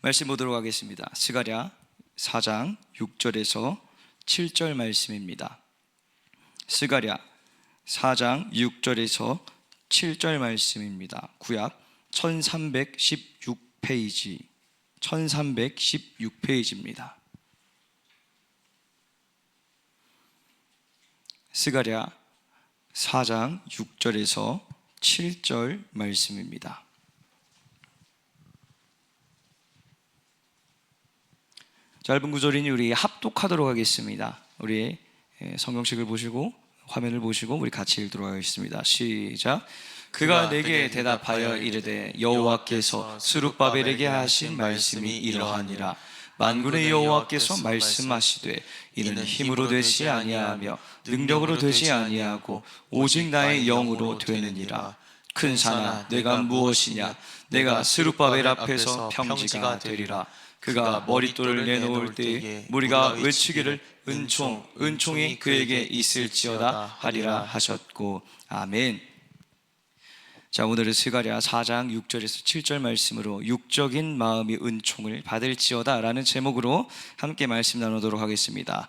말씀 보도록 하겠습니다. 스가랴 4장 6절에서 7절 말씀입니다. 스가랴 4장 6절에서 7절 말씀입니다. 구약 1316페이지 1316페이지입니다. 스가랴 4장 6절에서 7절 말씀입니다. 짧은 구절이니 우리 합독하도록 하겠습니다. 우리 성경책을 보시고 화면을 보시고 우리 같이 읽도록 하겠습니다. 시작. 그가 내게 대답하여 이르되 여호와께서 스룹바벨에게 하신 말씀이 이러하니라. 만군의 여호와께서 말씀하시되 이는 힘으로 되지 아니하며 능력으로 되지 아니하고 오직 나의 영으로 되느니라. 큰 산아 내가 무엇이냐. 내가 스룹바벨 앞에서 평지가 되리라. 그가 머릿돌을 내놓을 때에 무리가 외치기를 은총이 그에게 있을지어다 하리라 하셨고. 아멘. 자, 오늘은 스가랴 4장 6절에서 7절 말씀으로 육적인 마음이 은총을 받을지어다 라는 제목으로 함께 말씀 나누도록 하겠습니다.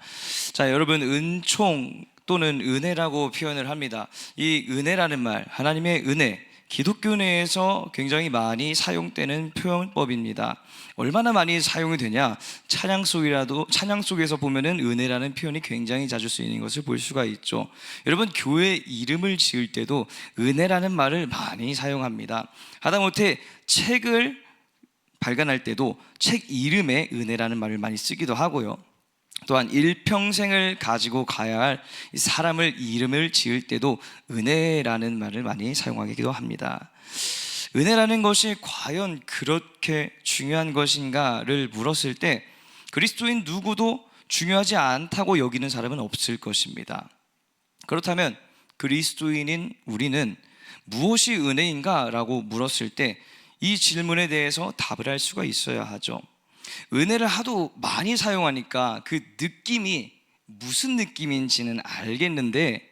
자, 여러분, 은총 또는 은혜라고 표현을 합니다. 이 은혜라는 말, 하나님의 은혜, 기독교 내에서 굉장히 많이 사용되는 표현법입니다. 얼마나 많이 사용이 되냐? 찬양 속에서 보면은 은혜라는 표현이 굉장히 자주 쓰이는 것을 볼 수가 있죠. 여러분, 교회 이름을 지을 때도 은혜라는 말을 많이 사용합니다. 하다못해 책을 발간할 때도 책 이름에 은혜라는 말을 많이 쓰기도 하고요. 또한 일평생을 가지고 가야 할 사람을 이름을 지을 때도 은혜라는 말을 많이 사용하기도 합니다. 은혜라는 것이 과연 그렇게 중요한 것인가를 물었을 때 그리스도인 누구도 중요하지 않다고 여기는 사람은 없을 것입니다. 그렇다면 그리스도인인 우리는 무엇이 은혜인가? 라고 물었을 때 이 질문에 대해서 답을 할 수가 있어야 하죠. 은혜를 하도 많이 사용하니까 그 느낌이 무슨 느낌인지는 알겠는데,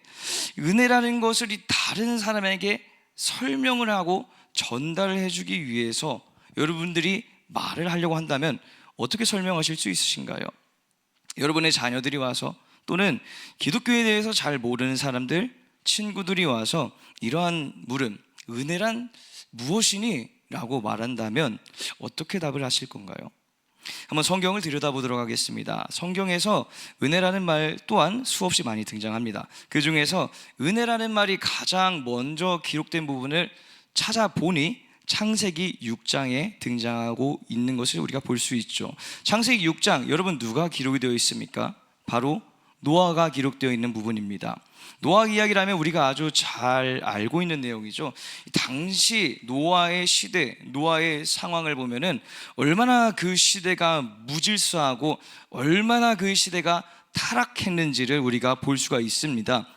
은혜라는 것을 이 다른 사람에게 설명을 하고 전달을 해주기 위해서 여러분들이 말을 하려고 한다면 어떻게 설명하실 수 있으신가요? 여러분의 자녀들이 와서, 또는 기독교에 대해서 잘 모르는 사람들, 친구들이 와서 이러한 물음, 은혜란 무엇이니? 라고 말한다면 어떻게 답을 하실 건가요? 한번 성경을 들여다보도록 하겠습니다. 성경에서 은혜라는 말 또한 수없이 많이 등장합니다. 그 중에서 은혜라는 말이 가장 먼저 기록된 부분을 찾아보니 창세기 6장에 등장하고 있는 것을 우리가 볼 수 있죠. 창세기 6장, 여러분 누가 기록이 되어 있습니까? 바로 노아가 기록되어 있는 부분입니다. 노아 이야기라면 우리가 아주 잘 알고 있는 내용이죠. 당시 노아의 시대, 노아의 상황을 보면은 얼마나 그 시대가 무질서하고 얼마나 그 시대가 타락했는지를 우리가 볼 수가 있습니다.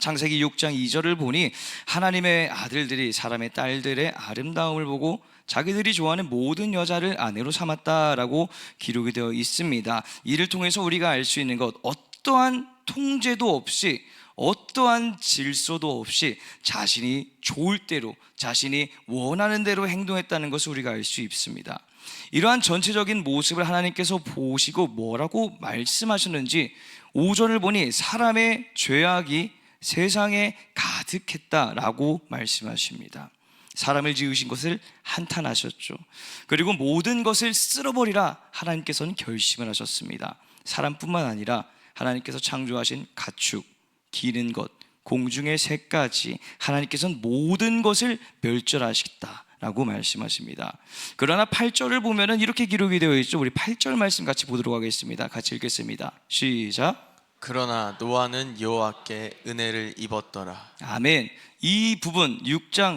창세기 6장 2절을 보니 하나님의 아들들이 사람의 딸들의 아름다움을 보고 자기들이 좋아하는 모든 여자를 아내로 삼았다라고 기록이 되어 있습니다. 이를 통해서 우리가 알 수 있는 것, 어떠한 통제도 없이, 어떠한 질서도 없이 자신이 좋을 대로, 자신이 원하는 대로 행동했다는 것을 우리가 알 수 있습니다. 이러한 전체적인 모습을 하나님께서 보시고 뭐라고 말씀하셨는지 5절을 보니 사람의 죄악이 세상에 가득했다라고 말씀하십니다. 사람을 지으신 것을 한탄하셨죠. 그리고 모든 것을 쓸어버리라 하나님께서는 결심을 하셨습니다. 사람뿐만 아니라 하나님께서 창조하신 가축, 기는 것, 공중의 새까지 하나님께서는 모든 것을 멸절하시겠다라고 말씀하십니다. 그러나 8절을 보면은 이렇게 기록이 되어 있죠. 우리 8절 말씀 같이 보도록 하겠습니다. 같이 읽겠습니다. 시작. 그러나 노아는 여호와께 은혜를 입었더라. 아멘. 이 부분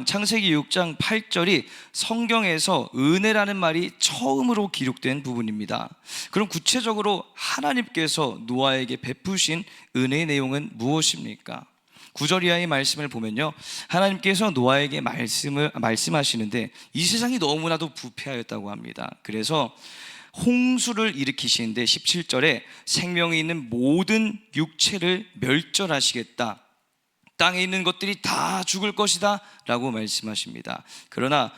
창세기 6장 8절이 성경에서 은혜라는 말이 처음으로 기록된 부분입니다. 그럼 구체적으로 하나님께서 노아에게 베푸신 은혜의 내용은 무엇입니까? 9절 이하의 말씀을 보면요, 하나님께서 노아에게 말씀하시는데 이 세상이 너무나도 부패하였다고 합니다. 그래서 홍수를 일으키시는데 17절에 생명이 있는 모든 육체를 멸절하시겠다, 땅에 있는 것들이 다 죽을 것이다 라고 말씀하십니다. 그러나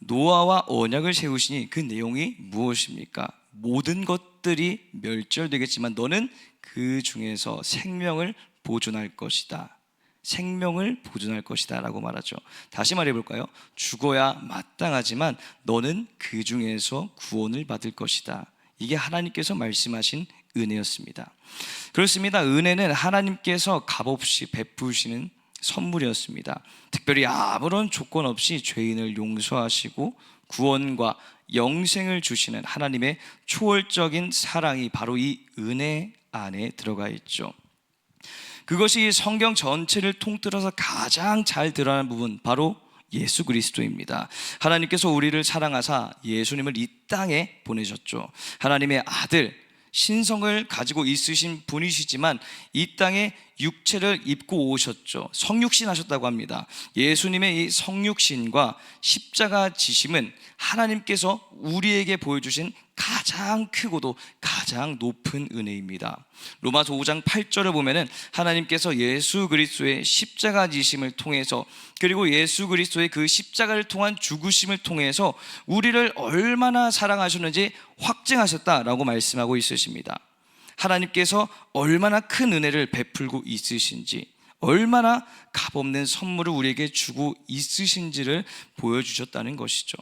노아와 언약을 세우시니 그 내용이 무엇입니까? 모든 것들이 멸절되겠지만 너는 그 중에서 생명을 보존할 것이다. 생명을 보존할 것이다 라고 말하죠. 다시 말해 볼까요? 죽어야 마땅하지만 너는 그 중에서 구원을 받을 것이다. 이게 하나님께서 말씀하신 은혜였습니다. 그렇습니다. 은혜는 하나님께서 값없이 베푸시는 선물이었습니다. 특별히 아무런 조건 없이 죄인을 용서하시고 구원과 영생을 주시는 하나님의 초월적인 사랑이 바로 이 은혜 안에 들어가 있죠. 그것이 성경 전체를 통틀어서 가장 잘 드러나는 부분, 바로 예수 그리스도입니다. 하나님께서 우리를 사랑하사 예수님을 이 땅에 보내셨죠. 하나님의 아들, 신성을 가지고 있으신 분이시지만 이 땅에 육체를 입고 오셨죠. 성육신 하셨다고 합니다. 예수님의 이 성육신과 십자가 지심은 하나님께서 우리에게 보여주신 가장 크고도 가장 높은 은혜입니다. 로마서 5장 8절을 보면은 하나님께서 예수 그리스도의 십자가 지심을 통해서, 그리고 예수 그리스도의 그 십자가를 통한 죽으심을 통해서 우리를 얼마나 사랑하셨는지 확증하셨다라고 말씀하고 있으십니다. 하나님께서 얼마나 큰 은혜를 베풀고 있으신지, 얼마나 값없는 선물을 우리에게 주고 있으신지를 보여주셨다는 것이죠.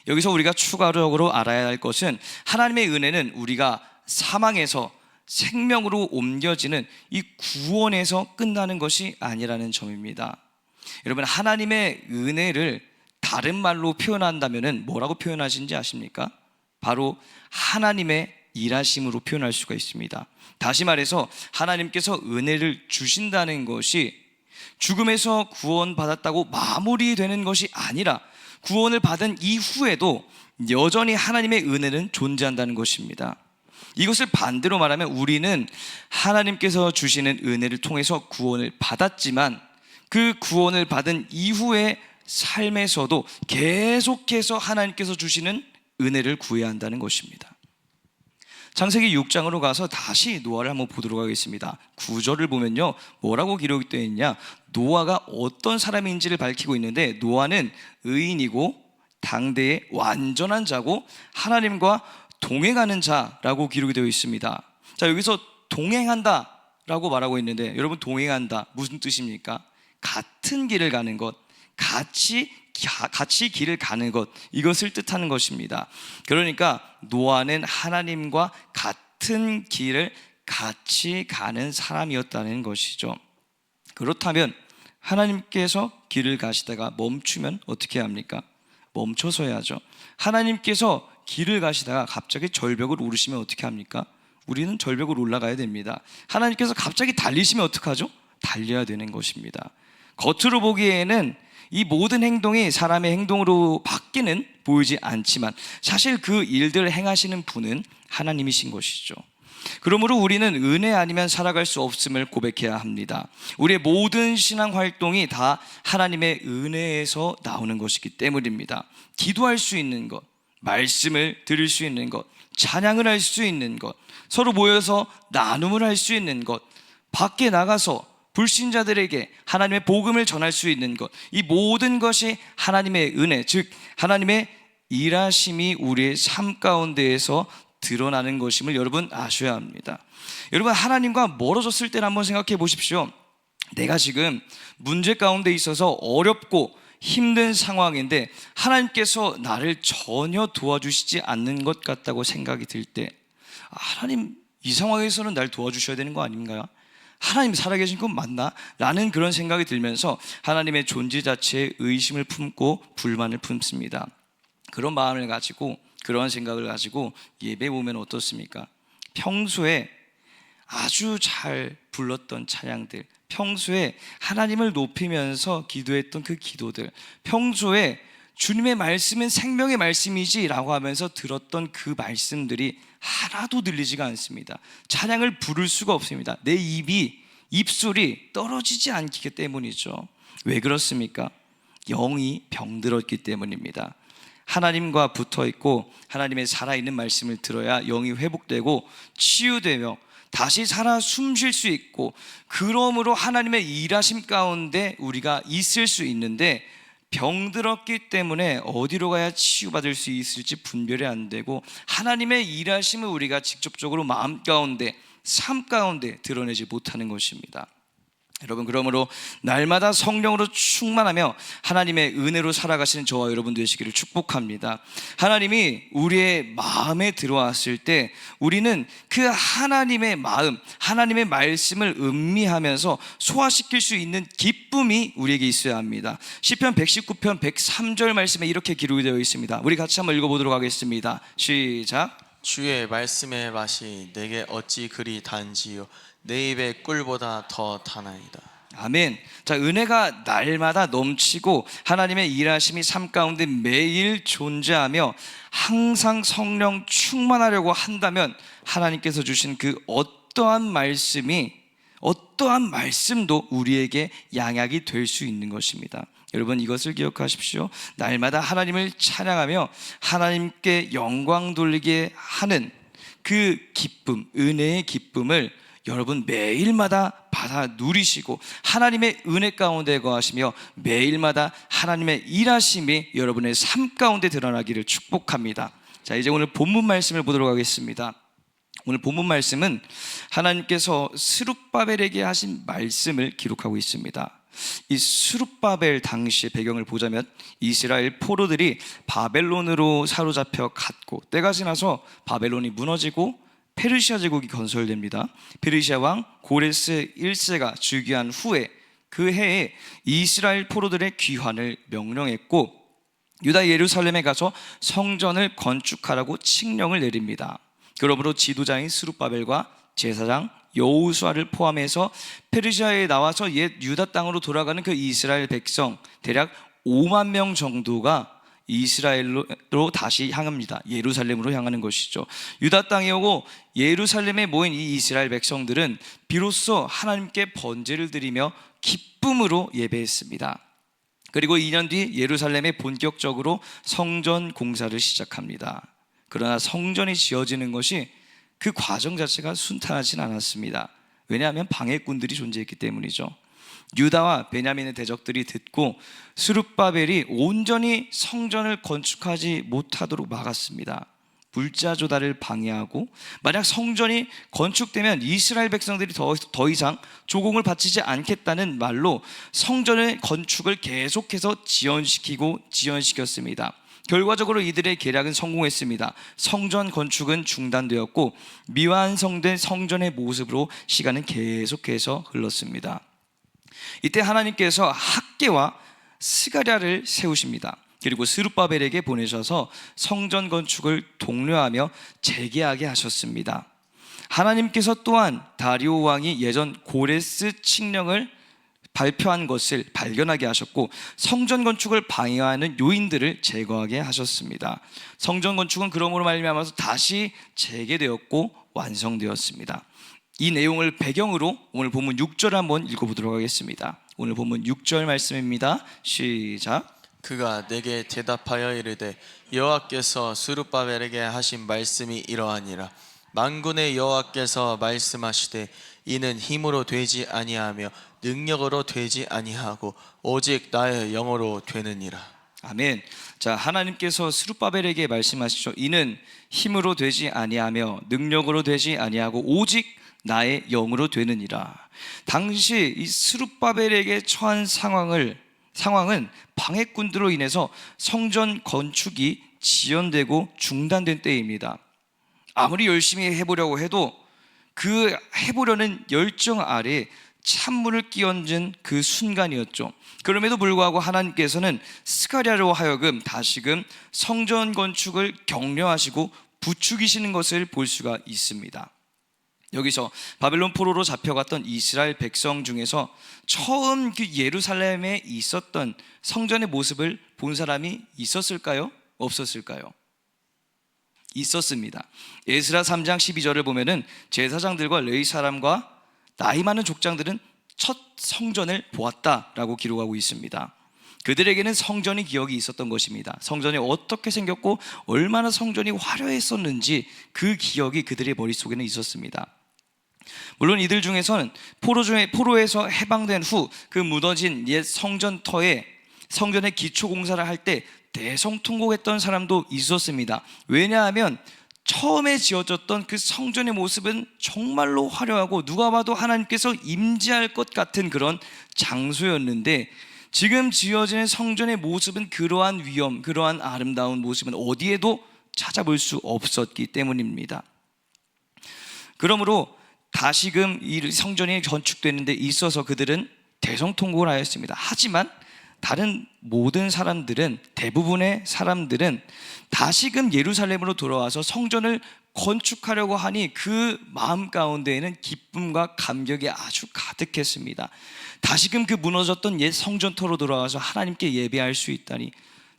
여기서 우리가 추가적으로 알아야 할 것은 하나님의 은혜는 우리가 사망에서 생명으로 옮겨지는 이 구원에서 끝나는 것이 아니라는 점입니다. 여러분, 하나님의 은혜를 다른 말로 표현한다면 뭐라고 표현하신지 아십니까? 바로 하나님의 일하심으로 표현할 수가 있습니다. 다시 말해서 하나님께서 은혜를 주신다는 것이 죽음에서 구원받았다고 마무리되는 것이 아니라 구원을 받은 이후에도 여전히 하나님의 은혜는 존재한다는 것입니다. 이것을 반대로 말하면 우리는 하나님께서 주시는 은혜를 통해서 구원을 받았지만 그 구원을 받은 이후의 삶에서도 계속해서 하나님께서 주시는 은혜를 구해야 한다는 것입니다. 창세기 6장으로 가서 다시 노아를 한번 보도록 하겠습니다. 9절을 보면요, 뭐라고 기록이 되어 있냐, 노아가 어떤 사람인지를 밝히고 있는데, 노아는 의인이고 당대의 완전한 자고 하나님과 동행하는 자라고 기록이 되어 있습니다. 자, 여기서 동행한다 라고 말하고 있는데, 여러분, 동행한다 무슨 뜻입니까? 같은 길을 가는 것, 같이 길을 가는 것, 이것을 뜻하는 것입니다. 그러니까 노아는 하나님과 같은 길을 같이 가는 사람이었다는 것이죠. 그렇다면 하나님께서 길을 가시다가 멈추면 어떻게 합니까? 멈춰서야죠. 하나님께서 길을 가시다가 갑자기 절벽을 오르시면 어떻게 합니까? 우리는 절벽을 올라가야 됩니다. 하나님께서 갑자기 달리시면 어떡하죠? 달려야 되는 것입니다. 겉으로 보기에는 이 모든 행동이 사람의 행동으로 밖에는 보이지 않지만 사실 그 일들을 행하시는 분은 하나님이신 것이죠. 그러므로 우리는 은혜 아니면 살아갈 수 없음을 고백해야 합니다. 우리의 모든 신앙 활동이 다 하나님의 은혜에서 나오는 것이기 때문입니다. 기도할 수 있는 것, 말씀을 들을 수 있는 것, 찬양을 할 수 있는 것, 서로 모여서 나눔을 할 수 있는 것, 밖에 나가서 불신자들에게 하나님의 복음을 전할 수 있는 것, 이 모든 것이 하나님의 은혜, 즉 하나님의 일하심이 우리의 삶 가운데에서 드러나는 것임을 여러분 아셔야 합니다. 여러분, 하나님과 멀어졌을 때를 한번 생각해 보십시오. 내가 지금 문제 가운데 있어서 어렵고 힘든 상황인데 하나님께서 나를 전혀 도와주시지 않는 것 같다고 생각이 들 때, 하나님 이 상황에서는 날 도와주셔야 되는 거 아닌가요? 하나님 살아계신 건 맞나? 라는 그런 생각이 들면서 하나님의 존재 자체에 의심을 품고 불만을 품습니다. 그런 마음을 가지고, 그런 생각을 가지고 예배 오면 어떻습니까? 평소에 아주 잘 불렀던 찬양들, 평소에 하나님을 높이면서 기도했던 그 기도들, 평소에 주님의 말씀은 생명의 말씀이지 라고 하면서 들었던 그 말씀들이 하나도 들리지가 않습니다. 찬양을 부를 수가 없습니다. 내 입술이 떨어지지 않기 때문이죠. 왜 그렇습니까? 영이 병들었기 때문입니다. 하나님과 붙어있고 하나님의 살아있는 말씀을 들어야 영이 회복되고 치유되며 다시 살아 숨 쉴 수 있고, 그러므로 하나님의 일하심 가운데 우리가 있을 수 있는데, 병들었기 때문에 어디로 가야 치유받을 수 있을지 분별이 안 되고 하나님의 일하심을 우리가 직접적으로 마음 가운데, 삶 가운데 드러내지 못하는 것입니다. 여러분, 그러므로 날마다 성령으로 충만하며 하나님의 은혜로 살아가시는 저와 여러분 되시기를 축복합니다. 하나님이 우리의 마음에 들어왔을 때 우리는 그 하나님의 마음, 하나님의 말씀을 음미하면서 소화시킬 수 있는 기쁨이 우리에게 있어야 합니다. 시편 119편 103절 말씀에 이렇게 기록이 되어 있습니다. 우리 같이 한번 읽어보도록 하겠습니다. 시작. 주의 말씀의 맛이 내게 어찌 그리 단지요 내 입의 꿀보다 더 다나이다. 아멘. 자, 은혜가 날마다 넘치고 하나님의 일하심이 삶 가운데 매일 존재하며 항상 성령 충만하려고 한다면 하나님께서 주신 그 어떠한 말씀도 우리에게 양약이 될 수 있는 것입니다. 여러분, 이것을 기억하십시오. 날마다 하나님을 찬양하며 하나님께 영광 돌리게 하는 그 기쁨, 은혜의 기쁨을 여러분 매일마다 받아 누리시고 하나님의 은혜 가운데 거하시며 매일마다 하나님의 일하심이 여러분의 삶 가운데 드러나기를 축복합니다. 자, 이제 오늘 본문 말씀을 보도록 하겠습니다. 오늘 본문 말씀은 하나님께서 스룹바벨에게 하신 말씀을 기록하고 있습니다. 이 스룹바벨 당시의 배경을 보자면 이스라엘 포로들이 바벨론으로 사로잡혀 갔고 때가 지나서 바벨론이 무너지고 페르시아 제국이 건설됩니다. 페르시아 왕 고레스 1세가 즉위한 후에 그 해에 이스라엘 포로들의 귀환을 명령했고 유다 예루살렘에 가서 성전을 건축하라고 칙령을 내립니다. 그러므로 지도자인 스룹바벨과 제사장 여호수아를 포함해서 페르시아에 나와서 옛 유다 땅으로 돌아가는 그 이스라엘 백성 대략 5만 명 정도가 이스라엘로 다시 향합니다. 예루살렘으로 향하는 것이죠. 유다 땅에 오고 예루살렘에 모인 이 이스라엘 백성들은 비로소 하나님께 번제를 드리며 기쁨으로 예배했습니다. 그리고 2년 뒤 예루살렘에 본격적으로 성전 공사를 시작합니다. 그러나 성전이 지어지는 것이 그 과정 자체가 순탄하진 않았습니다. 왜냐하면 방해꾼들이 존재했기 때문이죠. 유다와 베냐민의 대적들이 듣고 스룹바벨이 온전히 성전을 건축하지 못하도록 막았습니다. 물자 조달을 방해하고 만약 성전이 건축되면 이스라엘 백성들이 더 이상 조공을 바치지 않겠다는 말로 성전의 건축을 계속해서 지연시켰습니다. 결과적으로 이들의 계략은 성공했습니다. 성전 건축은 중단되었고 미완성된 성전의 모습으로 시간은 계속해서 흘렀습니다. 이때 하나님께서 학개와 스가랴를 세우십니다. 그리고 스룹바벨에게 보내셔서 성전 건축을 독려하며 재개하게 하셨습니다. 하나님께서 또한 다리오 왕이 예전 고레스 칙령을 발표한 것을 발견하게 하셨고 성전 건축을 방해하는 요인들을 제거하게 하셨습니다. 성전 건축은 그러므로 말미암아서 다시 재개되었고 완성되었습니다. 이 내용을 배경으로 오늘 본문 6절 한번 읽어보도록 하겠습니다. 오늘 본문 6절 말씀입니다. 시작. 그가 내게 대답하여 이르되 여호와께서 스룹바벨에게 하신 말씀이 이러하니라. 만군의 여호와께서 말씀하시되 이는 힘으로 되지 아니하며 능력으로 되지 아니하고 오직 나의 영으로 되느니라. 아멘. 자, 하나님께서 스룹바벨에게 말씀하시죠. 이는 힘으로 되지 아니하며 능력으로 되지 아니하고 오직 나의 영으로 되느니라. 당시 이 스룹바벨에게 처한 상황은 방해꾼들로 인해서 성전 건축이 지연되고 중단된 때입니다. 아무리 열심히 해보려고 해도 그 해보려는 열정 아래 찬물을 끼얹은 그 순간이었죠. 그럼에도 불구하고 하나님께서는 스가랴로 하여금 다시금 성전 건축을 격려하시고 부추기시는 것을 볼 수가 있습니다. 여기서 바벨론 포로로 잡혀갔던 이스라엘 백성 중에서 처음 그 예루살렘에 있었던 성전의 모습을 본 사람이 있었을까요? 없었을까요? 있었습니다. 에스라 3장 12절을 보면은 제사장들과 레위 사람과 나이 많은 족장들은 첫 성전을 보았다라고 기록하고 있습니다. 그들에게는 성전의 기억이 있었던 것입니다. 성전이 어떻게 생겼고 얼마나 성전이 화려했었는지 그 기억이 그들의 머릿속에는 있었습니다. 물론 이들 중에서는 포로에서 해방된 후 그 무너진 옛 성전터에 성전의 기초 공사를 할 때 대성통곡했던 사람도 있었습니다. 왜냐하면 처음에 지어졌던 그 성전의 모습은 정말로 화려하고 누가 봐도 하나님께서 임재할 것 같은 그런 장소였는데, 지금 지어지는 성전의 모습은 그러한 위엄, 그러한 아름다운 모습은 어디에도 찾아볼 수 없었기 때문입니다. 그러므로 다시금 이 성전이 건축되는 데 있어서 그들은 대성통곡을 하였습니다. 하지만 다른 모든 사람들은, 대부분의 사람들은 다시금 예루살렘으로 돌아와서 성전을 건축하려고 하니 그 마음 가운데에는 기쁨과 감격이 아주 가득했습니다. 다시금 그 무너졌던 옛 성전터로 돌아와서 하나님께 예배할 수 있다니,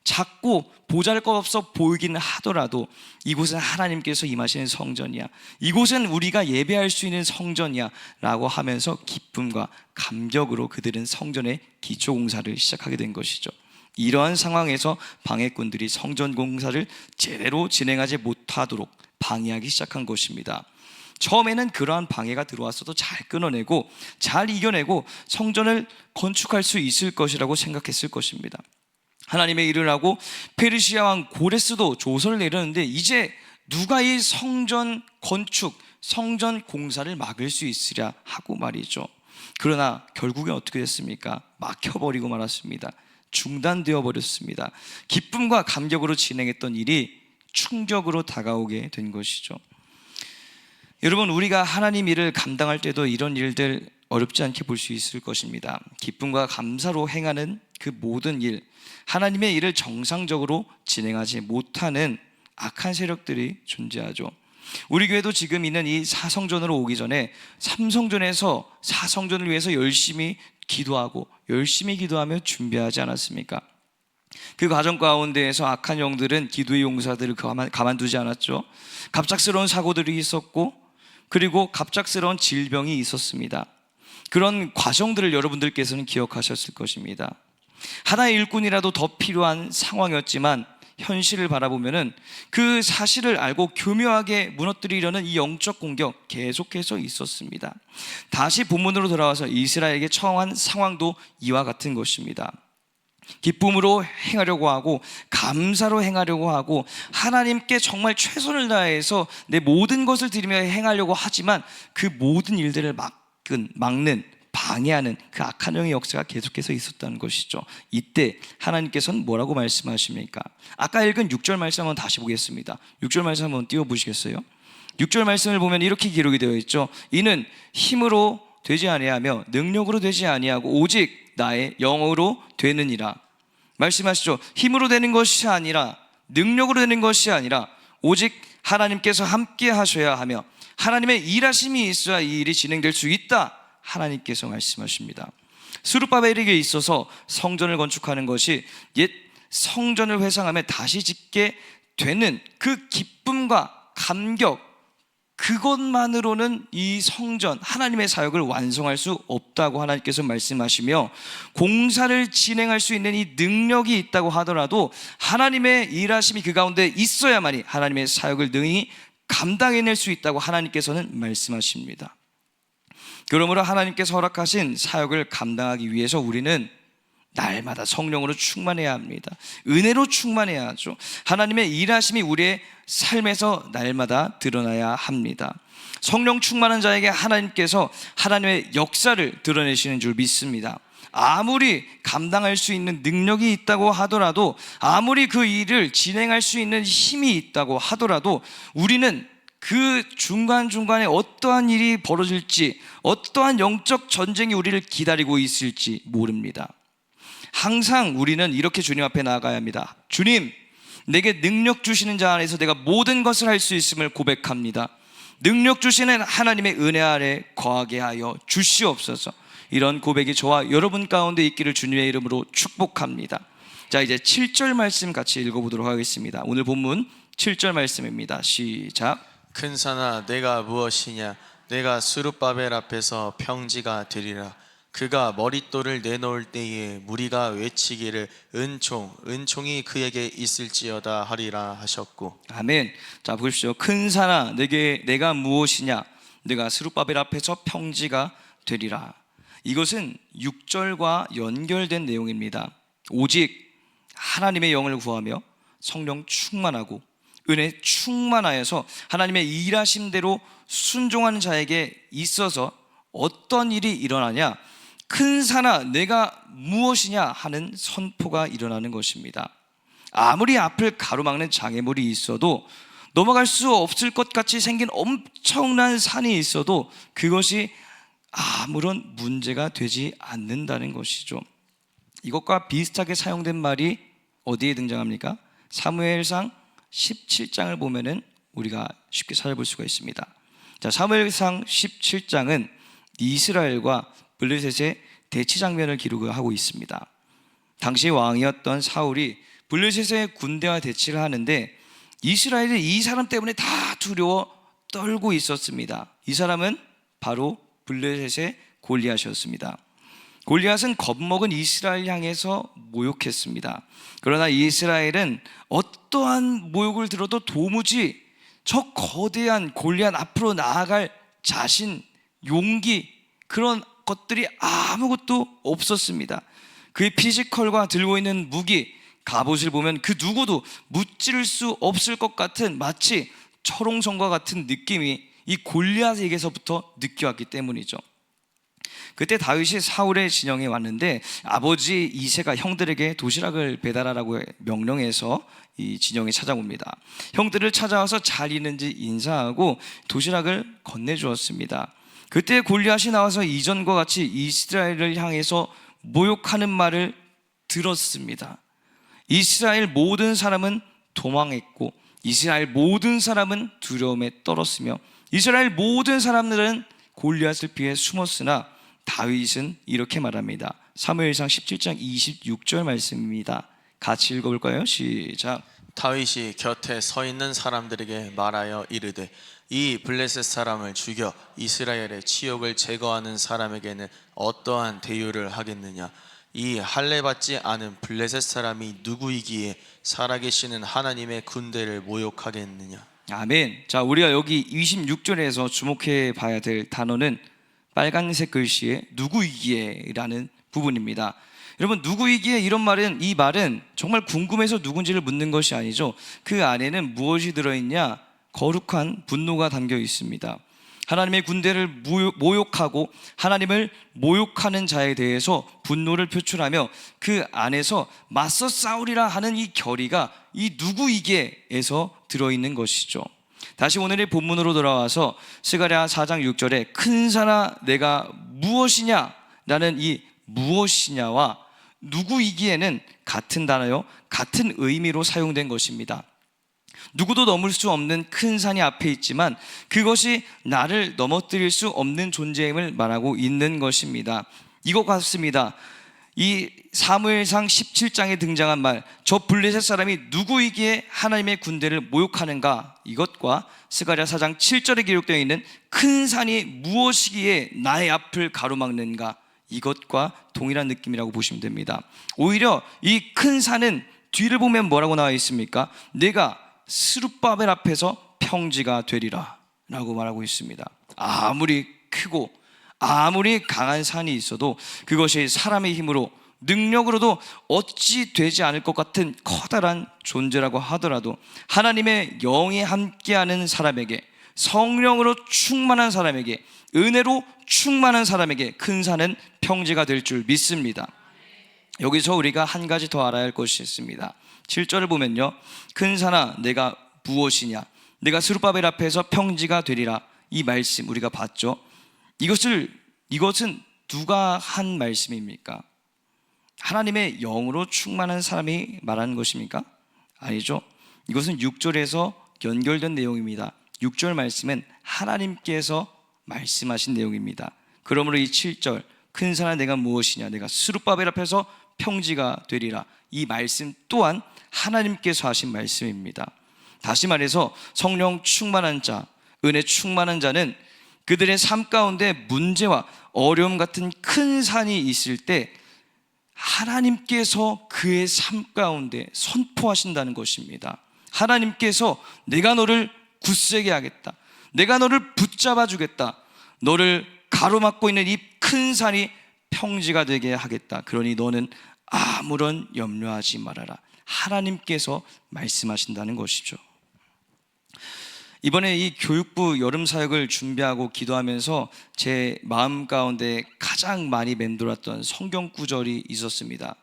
작고 보잘것없어 보이긴 하더라도 이곳은 하나님께서 임하시는 성전이야, 이곳은 우리가 예배할 수 있는 성전이야 라고 하면서 기쁨과 감격으로 그들은 성전의 기초 공사를 시작하게 된 것이죠. 이러한 상황에서 방해꾼들이 성전 공사를 제대로 진행하지 못하도록 방해하기 시작한 것입니다. 처음에는 그러한 방해가 들어왔어도 잘 끊어내고 잘 이겨내고 성전을 건축할 수 있을 것이라고 생각했을 것입니다. 하나님의 일을 하고 페르시아 왕 고레스도 조서를 내렸는데, 이제 누가 이 성전 건축, 성전 공사를 막을 수 있으랴 하고 말이죠. 그러나 결국엔 어떻게 됐습니까? 막혀버리고 말았습니다. 중단되어 버렸습니다. 기쁨과 감격으로 진행했던 일이 충격으로 다가오게 된 것이죠. 여러분, 우리가 하나님 일을 감당할 때도 이런 일들 어렵지 않게 볼 수 있을 것입니다. 기쁨과 감사로 행하는 그 모든 일, 하나님의 일을 정상적으로 진행하지 못하는 악한 세력들이 존재하죠. 우리 교회도 지금 있는 이 사성전으로 오기 전에 삼성전에서 사성전을 위해서 열심히 기도하고 열심히 기도하며 준비하지 않았습니까? 그 과정 가운데에서 악한 영들은 기도의 용사들을 가만두지 않았죠. 갑작스러운 사고들이 있었고, 그리고 갑작스러운 질병이 있었습니다. 그런 과정들을 여러분들께서는 기억하셨을 것입니다. 하나의 일꾼이라도 더 필요한 상황이었지만 현실을 바라보면은 그 사실을 알고 교묘하게 무너뜨리려는 이 영적 공격 계속해서 있었습니다. 다시 본문으로 돌아와서 이스라엘에게 처한 상황도 이와 같은 것입니다. 기쁨으로 행하려고 하고 감사로 행하려고 하고 하나님께 정말 최선을 다해서 내 모든 것을 드리며 행하려고 하지만 그 모든 일들을 막는 방해하는 그 악한 영의 역사가 계속해서 있었다는 것이죠. 이때 하나님께서는 뭐라고 말씀하십니까? 아까 읽은 6절 말씀 한번 다시 보겠습니다. 6절 말씀 한번 띄워보시겠어요? 6절 말씀을 보면 이렇게 기록이 되어 있죠. 이는 힘으로 되지 아니하며 능력으로 되지 아니하고 오직 나의 영으로 되느니라. 말씀하시죠. 힘으로 되는 것이 아니라, 능력으로 되는 것이 아니라 오직 하나님께서 함께 하셔야 하며 하나님의 일하심이 있어야 이 일이 진행될 수 있다, 하나님께서 말씀하십니다. 스룹바벨에게 있어서 성전을 건축하는 것이 옛 성전을 회상하며 다시 짓게 되는 그 기쁨과 감격, 그것만으로는 이 성전, 하나님의 사역을 완성할 수 없다고 하나님께서 말씀하시며, 공사를 진행할 수 있는 이 능력이 있다고 하더라도 하나님의 일하심이 그 가운데 있어야만이 하나님의 사역을 능히 감당해낼 수 있다고 하나님께서는 말씀하십니다. 그러므로 하나님께서 허락하신 사역을 감당하기 위해서 우리는 날마다 성령으로 충만해야 합니다. 은혜로 충만해야 하죠. 하나님의 일하심이 우리의 삶에서 날마다 드러나야 합니다. 성령 충만한 자에게 하나님께서 하나님의 역사를 드러내시는 줄 믿습니다. 아무리 감당할 수 있는 능력이 있다고 하더라도, 아무리 그 일을 진행할 수 있는 힘이 있다고 하더라도 우리는 그 중간중간에 어떠한 일이 벌어질지, 어떠한 영적 전쟁이 우리를 기다리고 있을지 모릅니다. 항상 우리는 이렇게 주님 앞에 나아가야 합니다. 주님, 내게 능력 주시는 자 안에서 내가 모든 것을 할 수 있음을 고백합니다. 능력 주시는 하나님의 은혜 아래 거하게 하여 주시옵소서. 이런 고백이 저와 여러분 가운데 있기를 주님의 이름으로 축복합니다. 자, 이제 7절 말씀 같이 읽어보도록 하겠습니다. 오늘 본문 7절 말씀입니다. 시작. 큰 산아, 내가 무엇이냐? 내가 스룹바벨 앞에서 평지가 되리라. 그가 머릿돌을 내놓을 때에 무리가 외치기를 은총이 그에게 있을지어다 하리라 하셨고. 아멘. 자, 보십시오. 큰 산아, 내가 무엇이냐? 내가 스룹바벨 앞에서 평지가 되리라. 이것은 6절과 연결된 내용입니다. 오직 하나님의 영을 구하며 성령 충만하고 은혜 충만하여서 하나님의 일하심대로 순종하는 자에게 있어서 어떤 일이 일어나냐? 큰 산아 내가 무엇이냐 하는 선포가 일어나는 것입니다. 아무리 앞을 가로막는 장애물이 있어도, 넘어갈 수 없을 것 같이 생긴 엄청난 산이 있어도 그것이 아무런 문제가 되지 않는다는 것이죠. 이것과 비슷하게 사용된 말이 어디에 등장합니까? 사무엘상 17장을 보면은 우리가 쉽게 찾아볼 수가 있습니다. 자, 사무엘상 17장은 이스라엘과 블레셋의 대치 장면을 기록하고 있습니다. 당시 왕이었던 사울이 블레셋의 군대와 대치를 하는데 이스라엘이 이 사람 때문에 다 두려워 떨고 있었습니다. 이 사람은 바로 블레셋의 골리앗이었습니다. 골리앗은 겁먹은 이스라엘 향해서 모욕했습니다. 그러나 이스라엘은 어떠한 모욕을 들어도 도무지 저 거대한 골리앗 앞으로 나아갈 자신, 용기, 그런 것들이 아무것도 없었습니다. 그의 피지컬과 들고 있는 무기, 갑옷을 보면 그 누구도 무찌를 수 없을 것 같은 마치 철옹성과 같은 느낌이 이 골리앗에게서부터 느껴왔기 때문이죠. 그때 다윗이 사울의 진영에 왔는데 아버지 이새가 형들에게 도시락을 배달하라고 명령해서 이 진영에 찾아옵니다. 형들을 찾아와서 잘 있는지 인사하고 도시락을 건네주었습니다. 그때 골리앗이 나와서 이전과 같이 이스라엘을 향해서 모욕하는 말을 들었습니다. 이스라엘 모든 사람은 도망했고 이스라엘 모든 사람은 두려움에 떨었으며 이스라엘 모든 사람들은 골리앗을 피해 숨었으나 다윗은 이렇게 말합니다. 사무엘상 17장 26절 말씀입니다. 같이 읽어볼까요? 시작. 다윗이 곁에 서 있는 사람들에게 말하여 이르되 이 블레셋 사람을 죽여 이스라엘의 치욕을 제거하는 사람에게는 어떠한 대우를 하겠느냐? 이 할례받지 않은 블레셋 사람이 누구이기에 살아계시는 하나님의 군대를 모욕하겠느냐? 아멘. 자, 우리가 여기 26절에서 주목해 봐야 될 단어는 빨간색 글씨의 누구이기에 라는 부분입니다. 여러분, 누구이기에 이런 말은, 이 말은 정말 궁금해서 누군지를 묻는 것이 아니죠. 그 안에는 무엇이 들어있냐? 거룩한 분노가 담겨 있습니다. 하나님의 군대를 모욕하고 하나님을 모욕하는 자에 대해서 분노를 표출하며 그 안에서 맞서 싸우리라 하는 이 결의가 이 누구이게에서 들어있는 것이죠. 다시 오늘의 본문으로 돌아와서 스가랴 4장 6절에 큰 산아 내가 무엇이냐 라는 이 무엇이냐와 누구이기에는 같은 단어요, 같은 의미로 사용된 것입니다. 누구도 넘을 수 없는 큰 산이 앞에 있지만 그것이 나를 넘어뜨릴 수 없는 존재임을 말하고 있는 것입니다. 이것 같습니다. 이 사무엘상 17장에 등장한 말, 저 블레셋 사람이 누구이기에 하나님의 군대를 모욕하는가, 이것과 스가랴 4장 7절에 기록되어 있는 큰 산이 무엇이기에 나의 앞을 가로막는가, 이것과 동일한 느낌이라고 보시면 됩니다. 오히려 이 큰 산은 뒤를 보면 뭐라고 나와 있습니까? 내가 스룹바벨 앞에서 평지가 되리라 라고 말하고 있습니다. 아무리 크고 아무리 강한 산이 있어도 그것이 사람의 힘으로 능력으로도 어찌 되지 않을 것 같은 커다란 존재라고 하더라도 하나님의 영이 함께하는 사람에게, 성령으로 충만한 사람에게, 은혜로 충만한 사람에게 큰 산은 평지가 될 줄 믿습니다. 여기서 우리가 한 가지 더 알아야 할 것이 있습니다. 7절을 보면요, 큰 산아 내가 무엇이냐, 내가 스룹바벨 앞에서 평지가 되리라, 이 말씀 우리가 봤죠. 이것은 누가 한 말씀입니까? 하나님의 영으로 충만한 사람이 말하는 것입니까? 아니죠. 이것은 6절에서 연결된 내용입니다. 6절 말씀은 하나님께서 말씀하신 내용입니다. 그러므로 이 7절 큰 산아 내가 무엇이냐, 내가 스룹바벨 앞에서 평지가 되리라, 이 말씀 또한 하나님께서 하신 말씀입니다. 다시 말해서 성령 충만한 자, 은혜 충만한 자는 그들의 삶 가운데 문제와 어려움 같은 큰 산이 있을 때 하나님께서 그의 삶 가운데 선포하신다는 것입니다. 하나님께서 내가 너를 굳세게 하겠다, 내가 너를 붙잡아 주겠다, 너를 가로막고 있는 이 큰 산이 평지가 되게 하겠다, 그러니 너는 아무런 염려하지 말아라. 하나님께서 말씀하신다는 것이죠. 이번에 이 교육부 여름 사역을 준비하고 기도하면서 제 마음 가운데 가장 많이 맴돌았던 성경 구절이 있었습니다.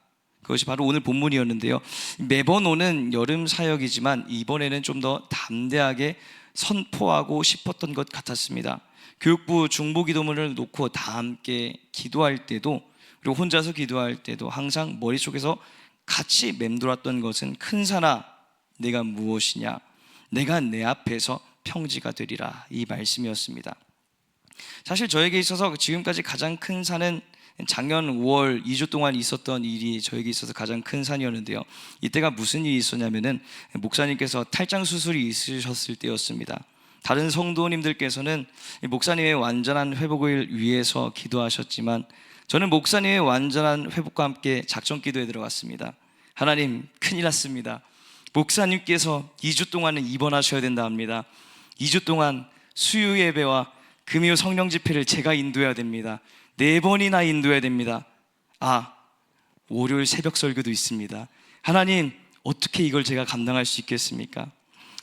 그것이 바로 오늘 본문이었는데요. 매번 오는 여름 사역이지만 이번에는 좀 더 담대하게 선포하고 싶었던 것 같았습니다. 교육부 중보 기도문을 놓고 다 함께 기도할 때도, 그리고 혼자서 기도할 때도 항상 머릿속에서 같이 맴돌았던 것은 큰 산아 내가 무엇이냐, 내가 내 앞에서 평지가 되리라, 이 말씀이었습니다. 사실 저에게 있어서 지금까지 가장 큰 산은 작년 5월 2주 동안 있었던 일이 저에게 있어서 가장 큰 산이었는데요. 이때가 무슨 일이 있었냐면은 목사님께서 탈장 수술이 있으셨을 때였습니다. 다른 성도님들께서는 목사님의 완전한 회복을 위해서 기도하셨지만 저는 목사님의 완전한 회복과 함께 작전 기도에 들어갔습니다. 하나님, 큰일 났습니다. 목사님께서 2주 동안은 입원하셔야 된다 합니다. 2주 동안 수요 예배와 금요 성령 집회를 제가 인도해야 됩니다. 4번이나 인도해야 됩니다. 월요일 새벽 설교도 있습니다. 하나님, 어떻게 이걸 제가 감당할 수 있겠습니까?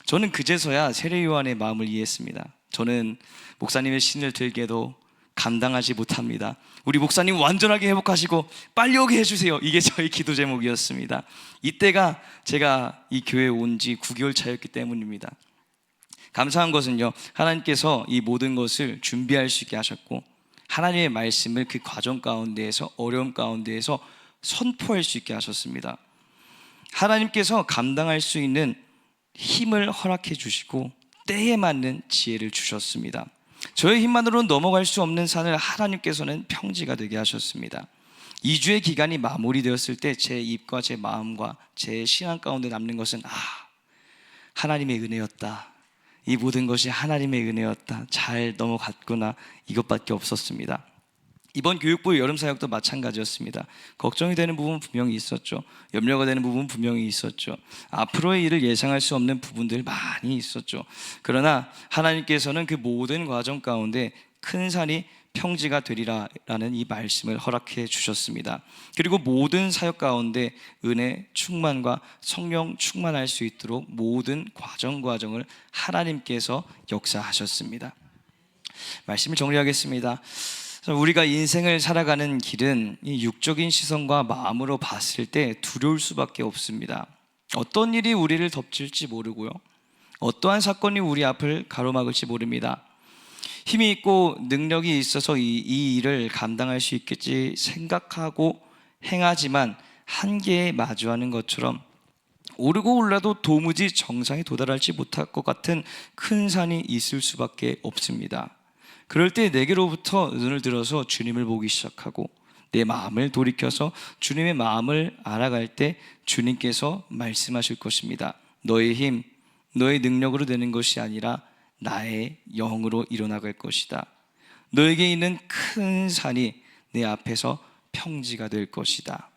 저는 그제서야 세례 요한의 마음을 이해했습니다. 저는 목사님의 신을 들게도 감당하지 못합니다. 우리 목사님 완전하게 회복하시고 빨리 오게 해주세요. 이게 저희 기도 제목이었습니다. 이때가 제가 이 교회에 온 지 9개월 차였기 때문입니다. 감사한 것은요, 하나님께서 이 모든 것을 준비할 수 있게 하셨고 하나님의 말씀을 그 과정 가운데에서, 어려움 가운데에서 선포할 수 있게 하셨습니다. 하나님께서 감당할 수 있는 힘을 허락해 주시고 때에 맞는 지혜를 주셨습니다. 저의 힘만으로는 넘어갈 수 없는 산을 하나님께서는 평지가 되게 하셨습니다. 2주의 기간이 마무리되었을 때 제 입과 제 마음과 제 신앙 가운데 남는 것은 하나님의 은혜였다. 이 모든 것이 하나님의 은혜였다. 잘 넘어갔구나. 이것밖에 없었습니다. 이번 교육부 여름 사역도 마찬가지였습니다. 걱정이 되는 부분 분명히 있었죠. 염려가 되는 부분 분명히 있었죠. 앞으로의 일을 예상할 수 없는 부분들 많이 있었죠. 그러나 하나님께서는 그 모든 과정 가운데 큰 산이 평지가 되리라라는 이 말씀을 허락해 주셨습니다. 그리고 모든 사역 가운데 은혜 충만과 성령 충만할 수 있도록 모든 과정을 하나님께서 역사하셨습니다. 말씀을 정리하겠습니다. 우리가 인생을 살아가는 길은 이 육적인 시선과 마음으로 봤을 때 두려울 수밖에 없습니다. 어떤 일이 우리를 덮칠지 모르고요, 어떠한 사건이 우리 앞을 가로막을지 모릅니다. 힘이 있고 능력이 있어서 이 일을 감당할 수 있겠지 생각하고 행하지만 한계에 마주하는 것처럼 오르고 올라도 도무지 정상에 도달하지 못할 것 같은 큰 산이 있을 수밖에 없습니다. 그럴 때 내게로부터 눈을 들어서 주님을 보기 시작하고 내 마음을 돌이켜서 주님의 마음을 알아갈 때 주님께서 말씀하실 것입니다. 너의 힘, 너의 능력으로 되는 것이 아니라 나의 영으로 일어나갈 것이다. 너에게 있는 큰 산이 내 앞에서 평지가 될 것이다.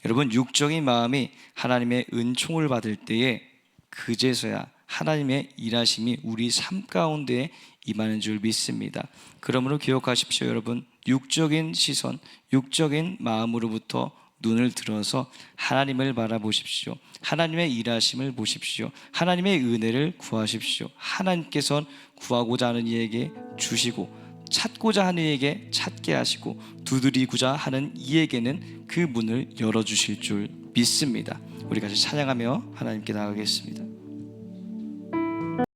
여러분, 육적인 마음이 하나님의 은총을 받을 때에 그제서야 하나님의 일하심이 우리 삶 가운데 임하는 줄 믿습니다. 그러므로 기억하십시오, 여러분. 육적인 시선, 육적인 마음으로부터 눈을 들어서 하나님을 바라보십시오. 하나님의 일하심을 보십시오. 하나님의 은혜를 구하십시오. 하나님께서는 구하고자 하는 이에게 주시고 찾고자 하는 이에게 찾게 하시고 두드리고자 하는 이에게는 그 문을 열어주실 줄 믿습니다. 우리 같이 찬양하며 하나님께 나가겠습니다.